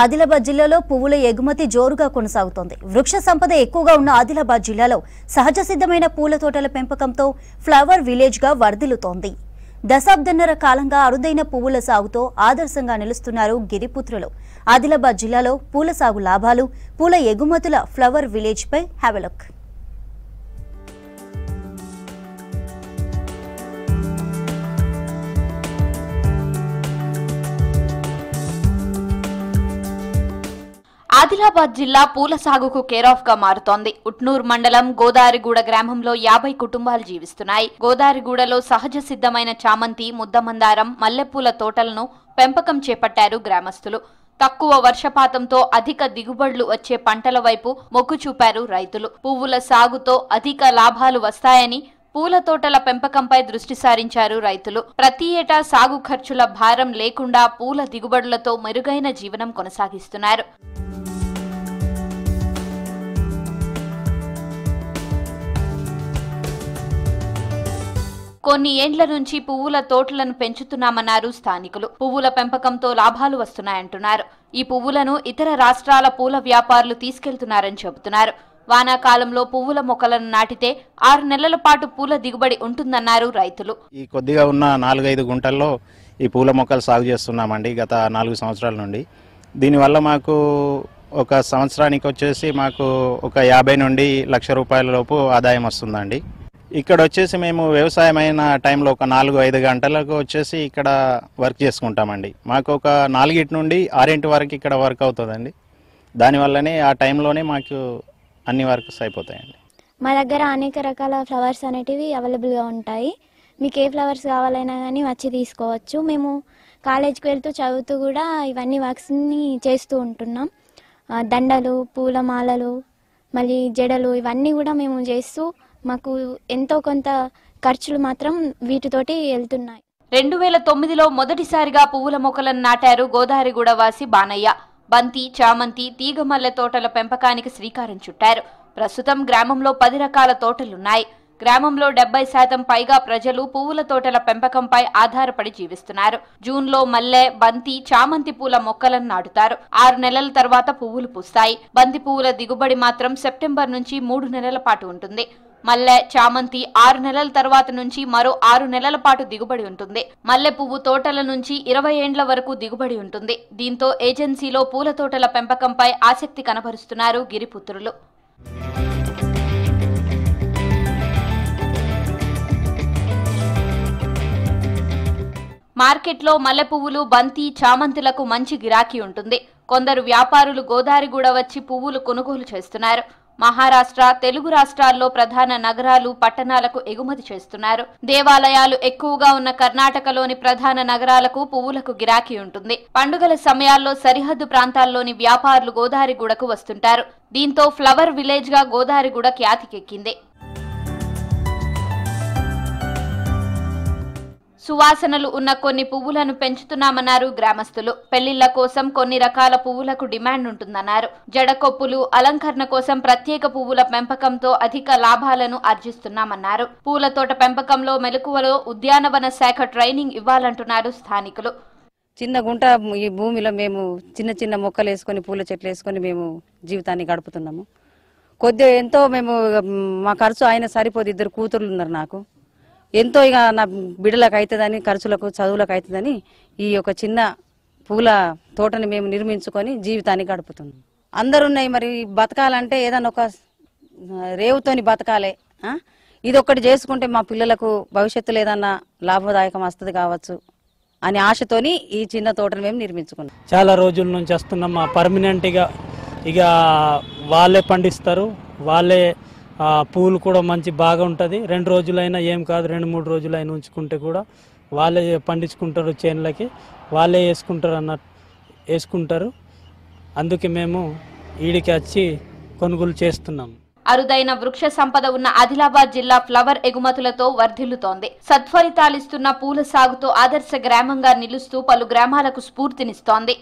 ఆదిలాబాద్ జిల్లాలో పువ్వుల ఎగుమతి జోరుగా కొనసాగుతోంది. వృక్ష సంపద ఎక్కువగా ఉన్న ఆదిలాబాద్ జిల్లాలో సహజ సిద్ధమైన పూల తోటల పెంపకంతో ఫ్లవర్ విలేజ్ గా వర్ధిల్లుతోంది. దశాబ్దన్నర కాలంగా అరుదైన పువ్వుల సాగుతో ఆదర్శంగా నిలుస్తున్నారు గిరిపుత్రులు. ఆదిలాబాద్ జిల్లాలో పూల సాగు లాభాలు, పూల ఎగుమతుల ఫ్లవర్ విలేజ్ పై హ్యావ్ ఎ లుక్. ఆదిలాబాద్ జిల్లా పూల సాగుకు కేరాఫ్ గా మారుతోంది. ఉట్నూర్ మండలం గోదారిగూడ గ్రామంలో 50 కుటుంబాలు జీవిస్తున్నాయి. గోదారిగూడలో సహజ సిద్ధమైన చామంతి, ముద్దమందారం, మల్లెపూల తోటలను పెంపకం చేపట్టారు గ్రామస్తులు. తక్కువ వర్షపాతంతో అధిక దిగుబడులు వచ్చే పంటల వైపు మొగ్గు చూపారు రైతులు. పువ్వుల సాగుతో అధిక లాభాలు వస్తాయని పూల తోటల పెంపకంపై దృష్టి సారించారు రైతులు. ప్రతి ఏటా సాగు ఖర్చుల భారం లేకుండా పూల దిగుబడులతో మెరుగైన జీవనం కొనసాగిస్తున్నారు. కొన్ని ఏండ్ల నుంచి పువ్వుల తోటలను పెంచుతున్నామన్నారు స్థానికులు. పువ్వుల పెంపకంతో లాభాలు వస్తున్నాయంటున్నారు. ఈ పువ్వులను ఇతర రాష్ట్రాల పూల వ్యాపారులు తీసుకెళ్తున్నారని చెబుతున్నారు. వానాకాలంలో పువ్వుల మొక్కలను నాటితే 6 నెలల పాటు పూల దిగుబడి ఉంటుందన్నారు రైతులు. ఈ కొద్దిగా ఉన్న 4-5 గుంటల్లో ఈ పూల మొక్కలు సాగు చేస్తున్నామండి గత 4 సంవత్సరాల నుండి. దీనివల్ల మాకు ఒక సంవత్సరానికి వచ్చేసి మాకు ఒక 50 నుండి 1,00,000 రూపాయల లోపు ఆదాయం వస్తుందండి. ఇక్కడ వచ్చేసి మేము వ్యవసాయమైన టైంలో ఒక 4-5 గంటలకు వచ్చేసి ఇక్కడ వర్క్ చేసుకుంటామండి. మాకు ఒక 4 నుండి 6 వరకు ఇక్కడ వర్క్ అవుతుందండి. దానివల్లనే ఆ టైంలోనే మాకు అన్ని వర్క్స్ అయిపోతాయండి. మా దగ్గర అనేక రకాల ఫ్లవర్స్ అనేటివి అవైలబుల్గా ఉంటాయి. మీకు ఏ ఫ్లవర్స్ కావాలైనా కానీ వచ్చి తీసుకోవచ్చు. మేము కాలేజ్కి వెళ్తూ చదువుతూ కూడా ఇవన్నీ వర్క్స్ని చేస్తూ ఉంటున్నాం. దండలు, పూలమాలలు, మళ్ళీ జడలు ఇవన్నీ కూడా మేము చేస్తూ మాకు ఎంతో కొంత ఖర్చులు మాత్రం వీటితోటి వెళ్తున్నాయి. 2009లో మొదటిసారిగా పువ్వుల మొక్కలను నాటారు గోదారిగూడ వాసి బానయ్య. బంతి, చామంతి, తీగమల్లె తోటల పెంపకానికి శ్రీకారం చుట్టారు. ప్రస్తుతం గ్రామంలో 10 రకాల తోటలున్నాయి. గ్రామంలో 70% పైగా ప్రజలు పువ్వుల తోటల పెంపకంపై ఆధారపడి జీవిస్తున్నారు. జూన్లో మల్లె, బంతి, చామంతి పూల మొక్కలను నాటుతారు. 6 నెలల తర్వాత పువ్వులు పూస్తాయి. బంతి పువ్వుల దిగుబడి మాత్రం సెప్టెంబర్ నుంచి 3 నెలల పాటు ఉంటుంది. మల్లె, చామంతి 6 నెలల తర్వాత నుంచి మరో 6 నెలల పాటు దిగుబడి ఉంటుంది. మల్లె పువ్వు తోటల నుంచి 20 ఏండ్ల వరకు దిగుబడి ఉంటుంది. దీంతో ఏజెన్సీలో పూల తోటల పెంపకంపై ఆసక్తి కనబరుస్తున్నారు గిరిపుత్రులు. మార్కెట్లో మల్లె పువ్వులు, బంతి, చామంతులకు మంచి గిరాకీ ఉంటుంది. కొందరు వ్యాపారులు గోదారిగూడ వచ్చి పువ్వులు కొనుగోలు చేస్తున్నారు. మహారాష్ట్ర, తెలుగు రాష్ట్రాల్లో ప్రధాన నగరాలు, పట్టణాలకు ఎగుమతి చేస్తున్నారు. దేవాలయాలు ఎక్కువగా ఉన్న కర్ణాటకలోని ప్రధాన నగరాలకు పువ్వులకు గిరాకీ ఉంటుంది. పండుగల సమయాల్లో సరిహద్దు ప్రాంతాల్లోని వ్యాపారులు గోదారిగూడకు వస్తుంటారు. దీంతో ఫ్లవర్ విలేజ్ గా గోదారిగూడ ఖ్యాతికెక్కింది. సువాసనలు ఉన్న కొన్ని పువ్వులను పెంచుతున్నామన్నారు గ్రామస్తులు. పెళ్లిళ్ల కోసం కొన్ని రకాల పువ్వులకు డిమాండ్ ఉంటుందన్నారు. జడకొప్పులు, అలంకరణ కోసం ప్రత్యేక పువ్వుల పెంపకంతో అధిక లాభాలను ఆర్జిస్తున్నామన్నారు. పూల తోట పెంపకంలో మెలకువలో ఉద్యానవన శాఖ ట్రైనింగ్ ఇవ్వాలంటున్నారు స్థానికులు. చిన్న గుంట ఈ భూమిలో మేము చిన్న చిన్న మొక్కలు వేసుకొని, పూల చెట్లు వేసుకొని మేము జీవితాన్ని గడుపుతున్నాము. కొద్దిగా ఎంతో మేము మా ఖర్చు అయినా సరిపోదు. 2 కూతుర్లు ఉన్నారు నాకు. ఎంతో ఇక నా బిడ్డలకు అవుతుందని, ఖర్చులకు, చదువులకు అవుతుందని ఈ యొక్క చిన్న పూల తోటని మేము నిర్మించుకొని జీవితాన్ని గడుపుతున్నాం. అందరు ఉన్నాయి మరి బతకాలంటే ఏదన్నా ఒక రేవుతోని బతకాలి. ఇది ఒక్కటి చేసుకుంటే మా పిల్లలకు భవిష్యత్తులో ఏదన్నా లాభదాయకం వస్తుంది కావచ్చు అని ఆశతోని ఈ చిన్న తోటను మేము నిర్మించుకున్నాం. చాలా రోజుల నుంచి వస్తున్నాం. పర్మనెంట్గా ఇక వాళ్ళే పండిస్తారు. వాళ్ళే పూలు కూడా మంచి బాగా ఉంటుంది. 2 రోజులైనా ఏం కాదు, 2-3 రోజులైనా ఉంచుకుంటే కూడా వాళ్ళే పండించుకుంటారు. చేనులకి వాళ్ళే వేసుకుంటారు. అందుకే మేము ఈడికి వచ్చి కొనుగోలు చేస్తున్నాము. అరుదైన వృక్ష సంపద ఉన్న ఆదిలాబాద్ జిల్లా ఫ్లవర్ ఎగుమతులతో వర్ధిల్లుతోంది. సత్ఫలితాలిస్తున్న పూల సాగుతో ఆదర్శ గ్రామంగా నిలుస్తూ పలు గ్రామాలకు స్ఫూర్తినిస్తోంది.